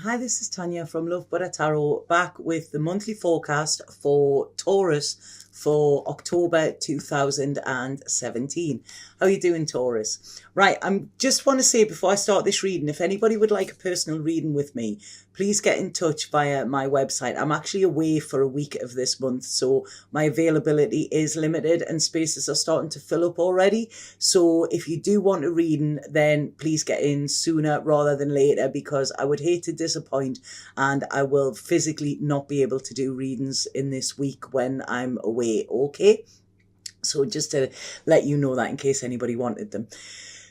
Hi, this is Tanya from Love Butter Tarot, back with the monthly forecast for Taurus for October 2017. How are you doing, Taurus? Right, I just want to say before I start this reading, if anybody would like a personal reading with me, please get in touch via my website. I'm actually away for a week of this month, so my availability is limited and spaces are starting to fill up already. So if you do want a reading, then please get in sooner rather than later, because I would hate to disappoint and I will physically not be able to do readings in this week when I'm away, okay? So just to let you know that in case anybody wanted them.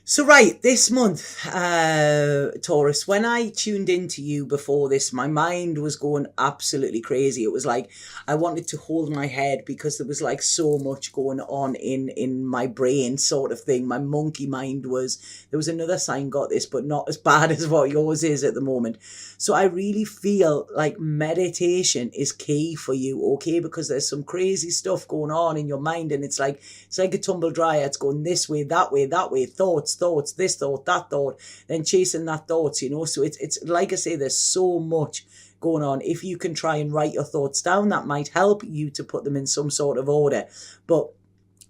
So right, this month, Taurus, when I tuned into you before this, my mind was going absolutely crazy. It was like I wanted to hold my head because there was like so much going on in my brain, sort of thing. My monkey mind there was another sign got this, but not as bad as what yours is at the moment. So I really feel like meditation is key for you, okay? Because there's some crazy stuff going on in your mind, and it's like a tumble dryer. It's going this way, that way, thoughts, this thought, that thought, then chasing that thoughts, you know. So it's like I say, there's so much going on. If you can try and write your thoughts down, that might help you to put them in some sort of order. But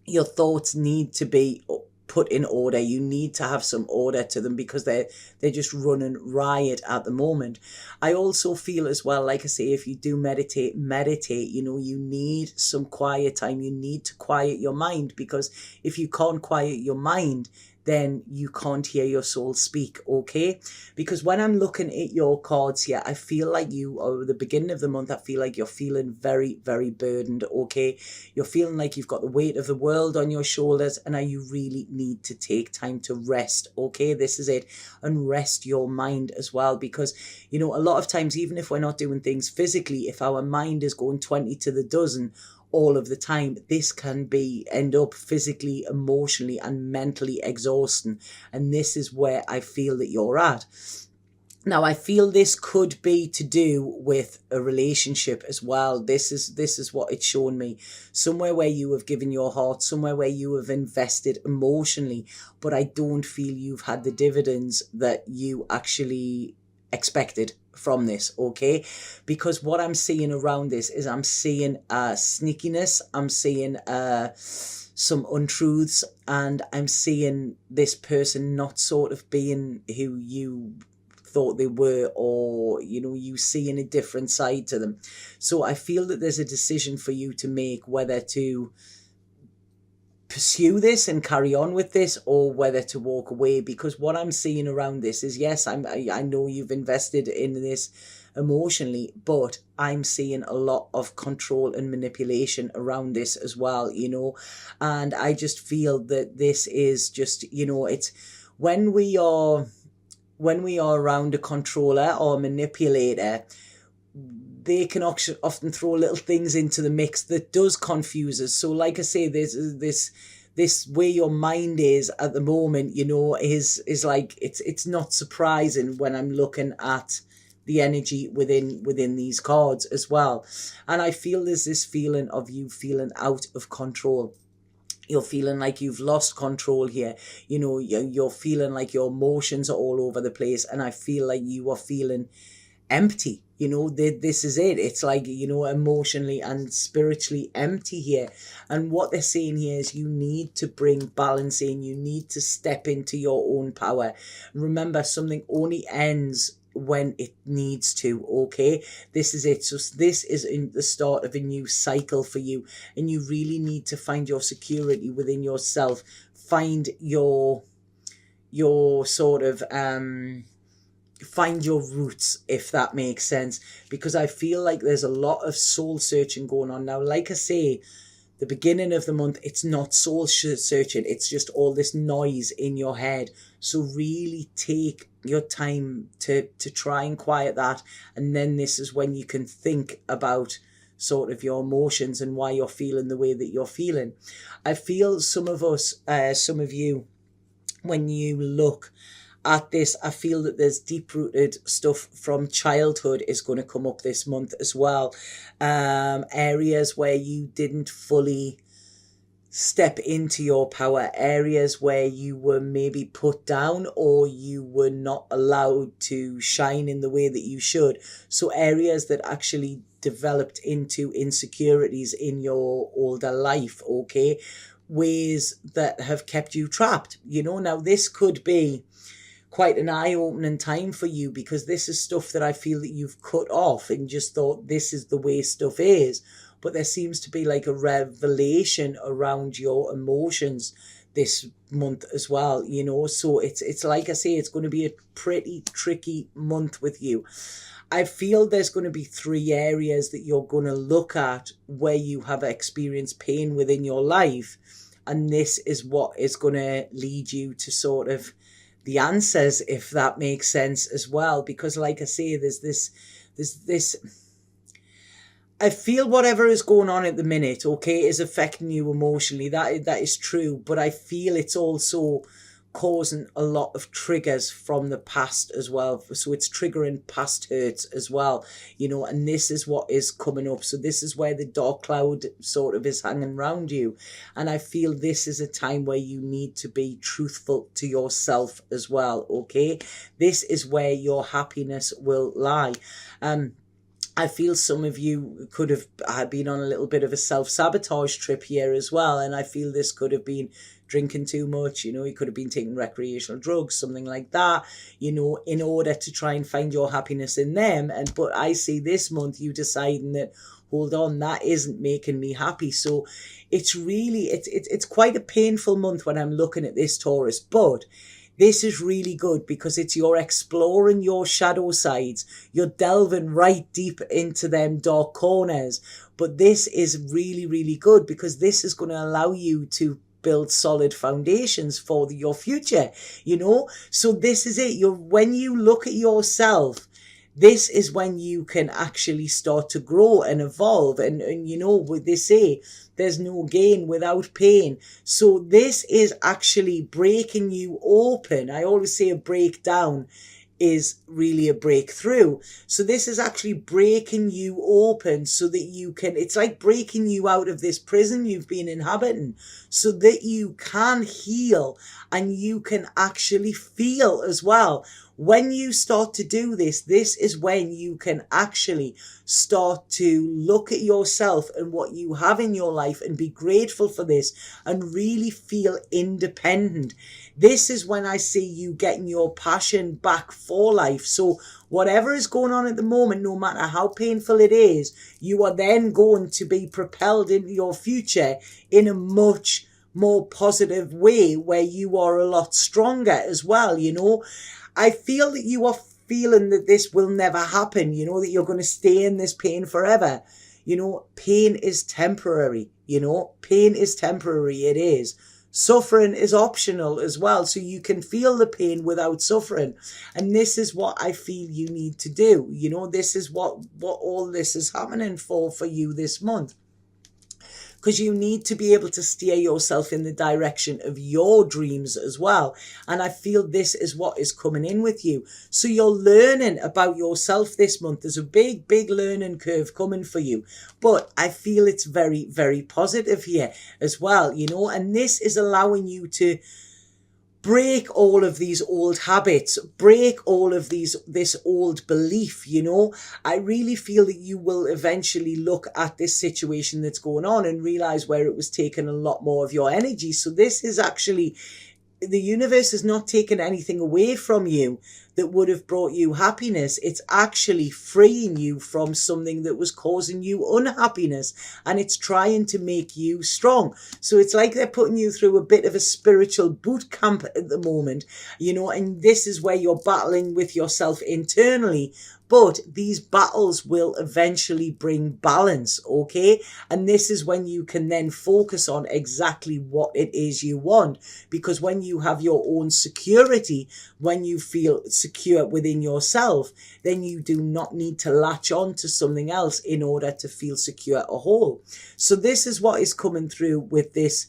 your thoughts need to be put in order. You need to have some order to them because they're just running riot at the moment. I also feel as well, like I say, if you do meditate, you know, you need some quiet time. You need to quiet your mind, because if you can't quiet your mind, then you can't hear your soul speak, okay? Because when I'm looking at your cards here, I feel like you, or the beginning of the month, I feel like you're feeling very, very burdened, okay? You're feeling like you've got the weight of the world on your shoulders, and you really need to take time to rest, okay? This is it. And rest your mind as well, because, you know, a lot of times, even if we're not doing things physically, if our mind is going 20 to the dozen all of the time, this can end up physically, emotionally and mentally exhausting. And this is where I feel that you're at. Now, I feel this could be to do with a relationship as well. This is what it's shown me. Somewhere where you have given your heart, somewhere where you have invested emotionally, but I don't feel you've had the dividends that you actually expected from this, okay? Because what I'm seeing around this is I'm seeing sneakiness, I'm seeing some untruths, and I'm seeing this person not sort of being who you thought they were, or, you know, you seeing a different side to them. So I feel that there's a decision for you to make, whether to pursue this and carry on with this, or whether to walk away. Because what I'm seeing around this is, yes, I know you've invested in this emotionally, but I'm seeing a lot of control and manipulation around this as well, you know. And I just feel that this is just, you know, it's when we are around a controller or manipulator, they can often throw little things into the mix that does confuse us. So like I say, this way your mind is at the moment, you know, is like, it's not surprising when I'm looking at the energy within these cards as well. And I feel there's this feeling of you feeling out of control. You're feeling like you've lost control here. You know, you're feeling like your emotions are all over the place. And I feel like you are feeling empty. You know, this is it. It's like, you know, emotionally and spiritually empty here. And what they're saying here is you need to bring balance in. You need to step into your own power. Remember, something only ends when it needs to, okay? This is it. So this is in the start of a new cycle for you, and you really need to find your security within yourself. Find your sort of find your roots, if that makes sense, because I feel like there's a lot of soul searching going on now. Like I say, the beginning of the month, it's not soul searching, it's just all this noise in your head. So really take your time to try and quiet that, and then this is when you can think about sort of your emotions and why you're feeling the way that you're feeling. I feel some of you, when you look at this, I feel that there's deep-rooted stuff from childhood is going to come up this month as well. Areas where you didn't fully step into your power, areas where you were maybe put down or you were not allowed to shine in the way that you should. So areas that actually developed into insecurities in your older life, okay? Ways that have kept you trapped. Now this could be quite an eye-opening time for you, because this is stuff that I feel that you've cut off and just thought this is the way stuff is. But there seems to be like a revelation around your emotions this month as well, So it's like I say, it's going to be a pretty tricky month with you. I feel there's going to be 3 areas that you're going to look at where you have experienced pain within your life. And this is what is going to lead you to sort of the answers, if that makes sense as well. Because like I say, there's this, I feel whatever is going on at the minute, okay, is affecting you emotionally. That is true. But I feel it's also causing a lot of triggers from the past as well. So it's triggering past hurts as well, and this is what is coming up. So this is where the dark cloud sort of is hanging around you. And I feel this is a time where you need to be truthful to yourself as well, okay? This is where your happiness will lie. I feel some of you could have been on a little bit of a self-sabotage trip here as well. And I feel this could have been drinking too much, you could have been taking recreational drugs, something like that, in order to try and find your happiness in them. But I see this month you deciding that, hold on, that isn't making me happy. So it's really, it's quite a painful month when I'm looking at this, Taurus. But this is really good because you're exploring your shadow sides. You're delving right deep into them dark corners. But this is really, really good because this is going to allow you to build solid foundations for your future, So this is it. When you look at yourself, this is when you can actually start to grow and evolve. And what they say, there's no gain without pain. So this is actually breaking you open. I always say a breakdown is really a breakthrough. So this is actually breaking you open so that you can, it's like breaking you out of this prison you've been inhabiting so that you can heal and you can actually feel as well. When you start to do this, this is when you can actually start to look at yourself and what you have in your life and be grateful for this and really feel independent. This is when I see you getting your passion back for life. So whatever is going on at the moment, no matter how painful it is, you are then going to be propelled into your future in a much more positive way where you are a lot stronger as well, I feel that you are feeling that this will never happen, that you're going to stay in this pain forever. Pain is temporary, pain is temporary, it is. Suffering is optional as well, so you can feel the pain without suffering. And this is what I feel you need to do. This is what all this is happening for you this month. Because you need to be able to steer yourself in the direction of your dreams as well. And I feel this is what is coming in with you. So you're learning about yourself this month. There's a big, big learning curve coming for you. But I feel it's very, very positive here as well, and this is allowing you to break all of these old habits, break all of this old belief, I really feel that you will eventually look at this situation that's going on and realize where it was taking a lot more of your energy. So this is actually, the universe is not taking anything away from you that would have brought you happiness. It's actually freeing you from something that was causing you unhappiness, and it's trying to make you strong. So it's like they're putting you through a bit of a spiritual boot camp at the moment, and this is where you're battling with yourself internally. But these battles will eventually bring balance, okay? And this is when you can then focus on exactly what it is you want. Because when you have your own security, when you feel secure within yourself, then you do not need to latch on to something else in order to feel secure or whole. So this is what is coming through with this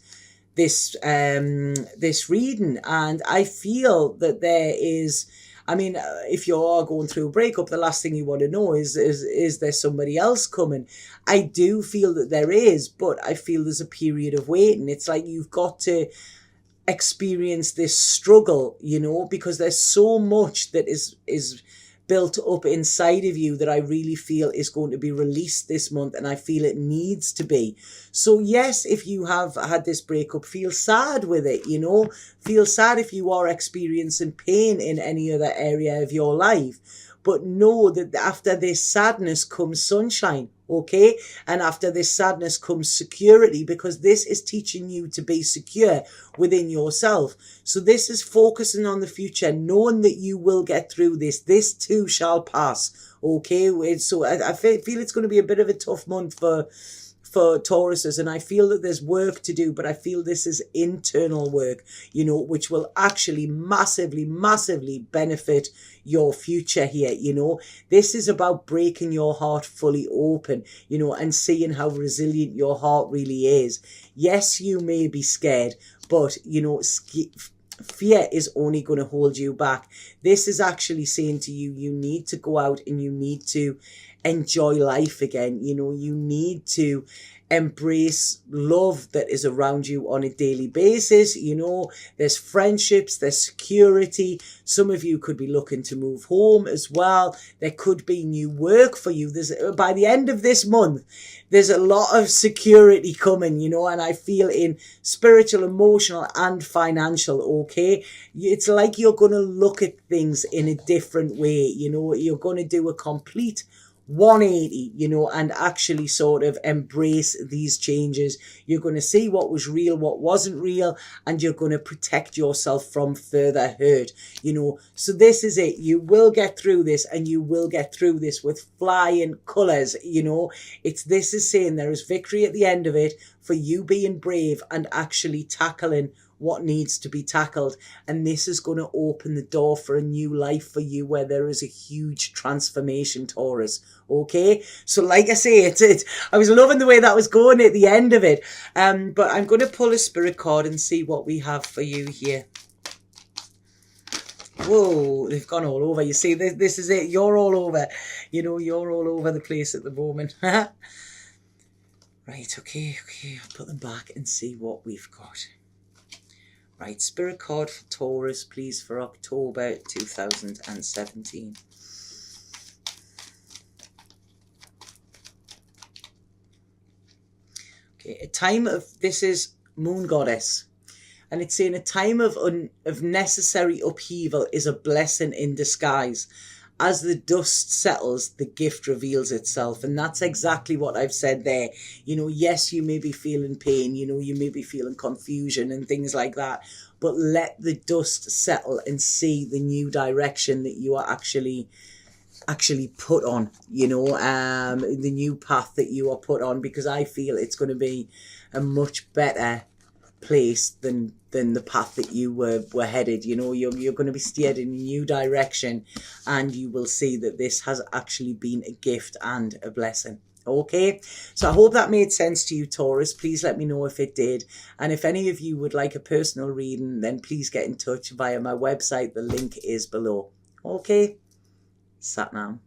reading. And I feel that there is I mean, if you are going through a breakup, the last thing you want to know is there somebody else coming? I do feel that there is, but I feel there's a period of waiting. It's like you've got to experience this struggle, you know, because there's so much that is built up inside of you that I really feel is going to be released this month, and I feel it needs to be. So yes, if you have had this breakup, feel sad with it, you know, feel sad if you are experiencing pain in any other area of your life, but know that after this sadness comes sunshine. Okay, and after this sadness comes security, because this is teaching you to be secure within yourself. So this is focusing on the future, knowing that you will get through this. This too shall pass. Okay, so I feel it's going to be a bit of a tough month for Tauruses, and I feel that there's work to do, but I feel this is internal work, you know, which will actually massively benefit your future here. You know, this is about breaking your heart fully open, you know, and seeing how resilient your heart really is. Yes, you may be scared, but you know, fear is only going to hold you back. This is actually saying to you, you need to go out and you need to enjoy life again. You know, you need to embrace love that is around you on a daily basis. You know, there's friendships, there's security. Some of you could be looking to move home as well. There could be new work for you. There's, by the end of this month, there's a lot of security coming, you know, and I feel in spiritual, emotional and financial. Okay, it's like you're going to look at things in a different way. You know, you're going to do a complete 180, you know, and actually sort of embrace these changes. You're going to see what was real, what wasn't real, and you're going to protect yourself from further hurt, you know. So this is it. You will get through this, and you will get through this with flying colours, you know. This is saying there is victory at the end of it for you being brave and actually tackling what needs to be tackled. And this is going to open the door for a new life for you, where there is a huge transformation, Taurus. Okay, so like I say, I was loving the way that was going at the end of it, but I'm going to pull a spirit card and see what we have for you here. Whoa, they've gone all over. You see, this is it. You're all over, you know, you're all over the place at the moment. Right, okay, I'll put them back and see what we've got. Right, spirit card for Taurus, please, for October 2017. Okay, a time of, this is Moon Goddess, and it's saying a time of necessary upheaval is a blessing in disguise. As the dust settles, the gift reveals itself. And that's exactly what I've said there. You know, yes, you may be feeling pain, you know, you may be feeling confusion and things like that, but let the dust settle and see the new direction that you are actually put on, you know, the new path that you are put on, because I feel it's going to be a much better place than the path that you were headed. You know, you're going to be steered in a new direction, and you will see that this has actually been a gift and a blessing. Okay, so I hope that made sense to you, Taurus. Please let me know if it did, and if any of you would like a personal reading, then please get in touch via my website. The link is below. Okay, Satnam.